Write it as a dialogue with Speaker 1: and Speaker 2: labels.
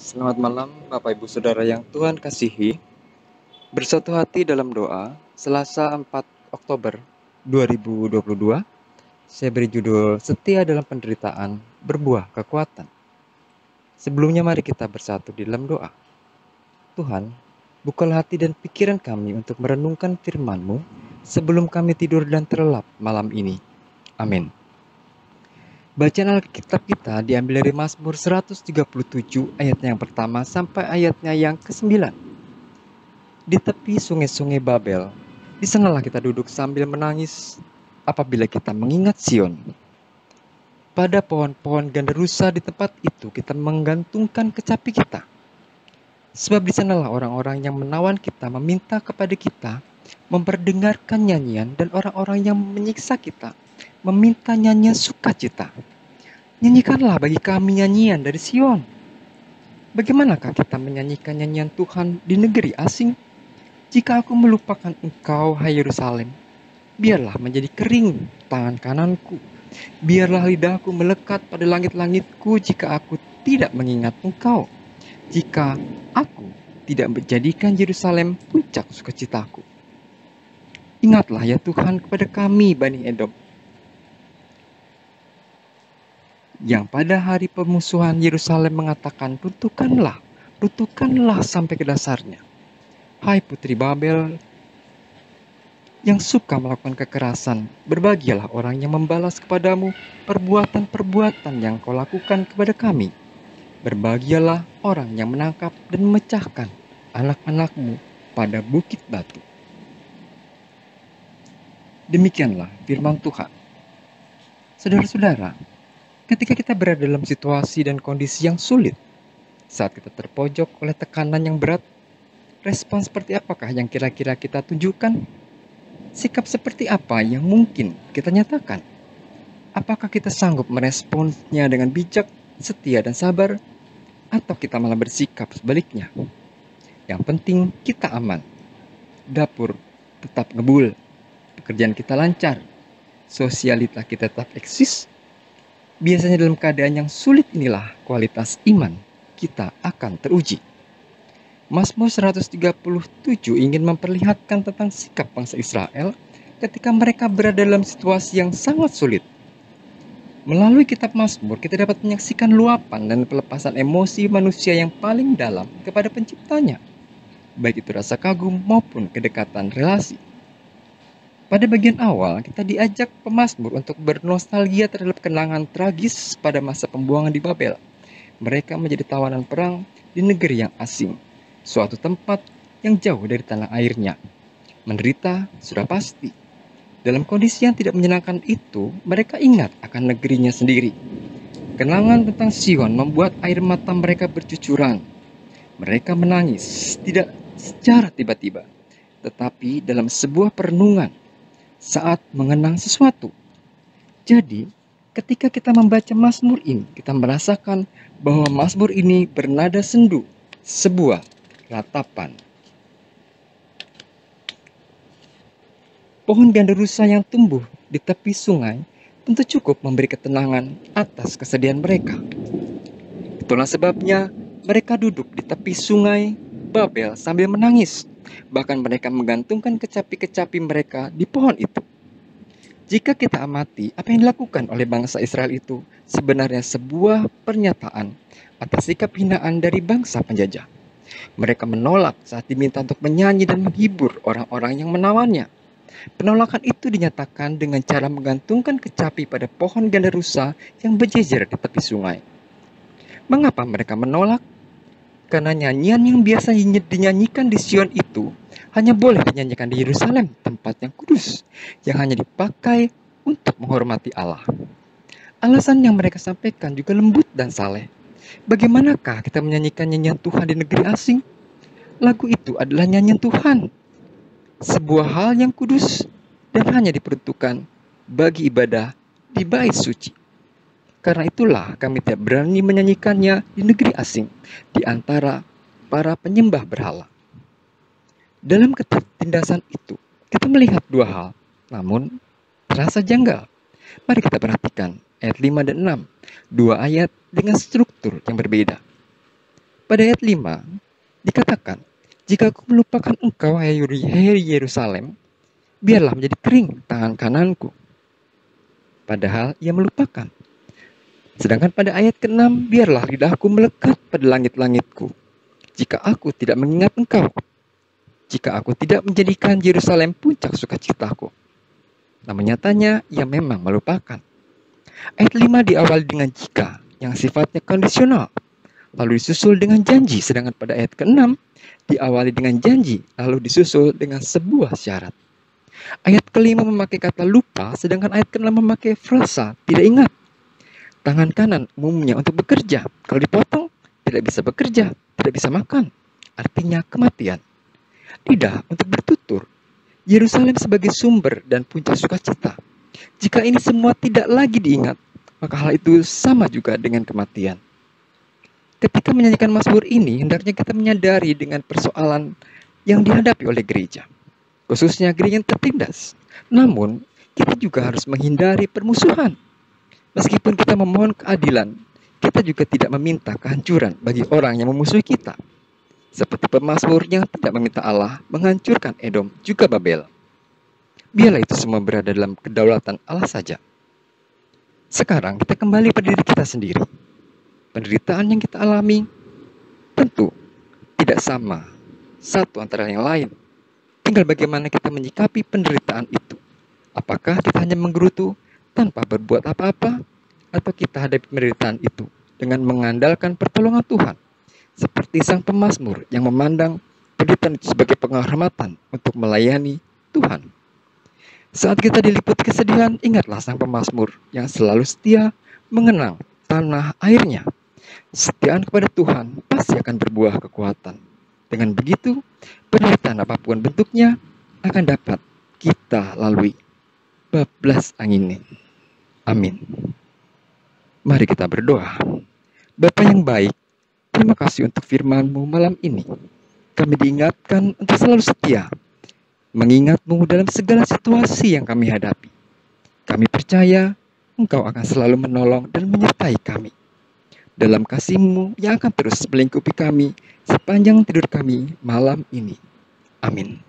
Speaker 1: Selamat malam, Bapak Ibu Saudara yang Tuhan kasihi. Bersatu hati dalam doa, Selasa 4 Oktober 2022. Saya beri judul Setia dalam Penderitaan, Berbuah Kekuatan. Sebelumnya mari kita bersatu di dalam doa. Tuhan, bukalah hati dan pikiran kami untuk merenungkan firman-Mu sebelum kami tidur dan terlelap malam ini. Amin. Bacaan Alkitab kita diambil dari Mazmur 137 ayatnya yang pertama sampai ayatnya yang ke-9. Di tepi sungai-sungai Babel, di sanalah kita duduk sambil menangis apabila kita mengingat Sion. Pada pohon-pohon gandarusa di tempat itu kita menggantungkan kecapi kita. Sebab di sanalah orang-orang yang menawan kita meminta kepada kita memperdengarkan nyanyian, dan orang-orang yang menyiksa kita meminta nyanyian sukacita. Nyanyikanlah bagi kami nyanyian dari Sion. Bagaimanakah kita menyanyikan nyanyian Tuhan di negeri asing? Jika aku melupakan engkau, hai Yerusalem, biarlah menjadi kering tangan kananku. Biarlah lidahku melekat pada langit-langitku jika aku tidak mengingat engkau. Jika aku tidak menjadikan Yerusalem puncak sukacitaku. Ingatlah ya Tuhan kepada kami, Bani Edom, yang pada hari pemusuhan Yerusalem mengatakan, runtuhkanlah sampai ke dasarnya. Hai putri Babel yang suka melakukan kekerasan, berbahagialah orang yang membalas kepadamu perbuatan-perbuatan yang kau lakukan kepada kami. Berbahagialah orang yang menangkap dan memecahkan anak-anakmu pada bukit batu. Demikianlah firman Tuhan. Saudara-saudara, ketika kita berada dalam situasi dan kondisi yang sulit, saat kita terpojok oleh tekanan yang berat, respon seperti apakah yang kira-kira kita tunjukkan? Sikap seperti apa yang mungkin kita nyatakan? Apakah kita sanggup meresponsnya dengan bijak, setia, dan sabar? Atau kita malah bersikap sebaliknya? Yang penting kita aman. Dapur tetap ngebul. Pekerjaan kita lancar. Sosialita kita tetap eksis. Biasanya dalam keadaan yang sulit inilah kualitas iman kita akan teruji. Mazmur 137 ingin memperlihatkan tentang sikap bangsa Israel ketika mereka berada dalam situasi yang sangat sulit. Melalui kitab Mazmur, kita dapat menyaksikan luapan dan pelepasan emosi manusia yang paling dalam kepada penciptanya, baik itu rasa kagum maupun kedekatan relasi. Pada bagian awal, kita diajak pemazmur untuk bernostalgia terhadap kenangan tragis pada masa pembuangan di Babel. Mereka menjadi tawanan perang di negeri yang asing, suatu tempat yang jauh dari tanah airnya. Menderita sudah pasti. Dalam kondisi yang tidak menyenangkan itu, mereka ingat akan negerinya sendiri. Kenangan tentang Sion membuat air mata mereka bercucuran. Mereka menangis, tidak secara tiba-tiba, tetapi dalam sebuah perenungan saat mengenang sesuatu. Jadi, ketika kita membaca Mazmur ini, kita merasakan bahwa Mazmur ini bernada sendu, sebuah ratapan. Pohon gandarusa yang tumbuh di tepi sungai tentu cukup memberi ketenangan atas kesedihan mereka. Itulah sebabnya mereka duduk di tepi sungai Babel sambil menangis. Bahkan mereka menggantungkan kecapi-kecapi mereka di pohon itu. Jika kita amati apa yang dilakukan oleh bangsa Israel itu sebenarnya sebuah pernyataan atas sikap hinaan dari bangsa penjajah. Mereka menolak saat diminta untuk menyanyi dan menghibur orang-orang yang menawannya. Penolakan itu dinyatakan dengan cara menggantungkan kecapi pada pohon gandarusa yang berjejer di tepi sungai. Mengapa mereka menolak? Karena nyanyian yang biasa dinyanyikan di Sion itu hanya boleh dinyanyikan di Yerusalem, tempat yang kudus, yang hanya dipakai untuk menghormati Allah. Alasan yang mereka sampaikan juga lembut dan saleh. Bagaimanakah kita menyanyikan nyanyian Tuhan di negeri asing? Lagu itu adalah nyanyian Tuhan, sebuah hal yang kudus dan hanya diperuntukkan bagi ibadah di bait suci. Karena itulah kami tidak berani menyanyikannya di negeri asing, di antara para penyembah berhala. Dalam ketindasan itu, kita melihat dua hal, namun terasa janggal. Mari kita perhatikan ayat 5 dan 6, dua ayat dengan struktur yang berbeda. Pada ayat 5 dikatakan, "Jika aku melupakan engkau, hai Yerusalem, biarlah menjadi kering tangan kananku." Padahal ia melupakan. Sedangkan pada ayat ke-6, "Biarlah lidahku melekat pada langit-langitku, jika aku tidak mengingat engkau, jika aku tidak menjadikan Yerusalem puncak sukacitaku." Namun nyatanya ia memang melupakan. Ayat 5 diawali dengan jika yang sifatnya kondisional, lalu disusul dengan janji, sedangkan pada ayat ke-6 diawali dengan janji, lalu disusul dengan sebuah syarat. Ayat ke-5 memakai kata lupa, sedangkan ayat ke-6 memakai frasa tidak ingat. Tangan kanan umumnya untuk bekerja, kalau dipotong tidak bisa bekerja, tidak bisa makan, artinya kematian. Lidah untuk bertutur, Yerusalem sebagai sumber dan puncak sukacita. Jika ini semua tidak lagi diingat, maka hal itu sama juga dengan kematian. Ketika menyanyikan mazmur ini, hendaknya kita menyadari dengan persoalan yang dihadapi oleh gereja, khususnya gereja yang tertindas. Namun, kita juga harus menghindari permusuhan. Meskipun kita memohon keadilan, kita juga tidak meminta kehancuran bagi orang yang memusuhi kita. Seperti pemazmur yang tidak meminta Allah menghancurkan Edom juga Babel. Biarlah itu semua berada dalam kedaulatan Allah saja. Sekarang kita kembali pada diri kita sendiri. Penderitaan yang kita alami tentu tidak sama satu antara yang lain. Tinggal bagaimana kita menyikapi penderitaan itu. Apakah kita hanya menggerutu tanpa berbuat apa-apa, atau kita hadapi penderitaan itu dengan mengandalkan pertolongan Tuhan, seperti sang pemazmur yang memandang penderitaan itu sebagai penghormatan untuk melayani Tuhan. Saat kita diliputi kesedihan, ingatlah sang pemazmur yang selalu setia mengenang tanah airnya. Kesetiaan kepada Tuhan pasti akan berbuah kekuatan. Dengan begitu, penderitaan apapun bentuknya akan dapat kita lalui. Bablas angin. Amin. Mari kita berdoa. Bapa yang baik, terima kasih untuk firman-Mu malam ini. Kami diingatkan untuk selalu setia, mengingat-Mu dalam segala situasi yang kami hadapi. Kami percaya Engkau akan selalu menolong dan menyertai kami. Dalam kasih-Mu yang akan terus melingkupi kami sepanjang tidur kami malam ini. Amin.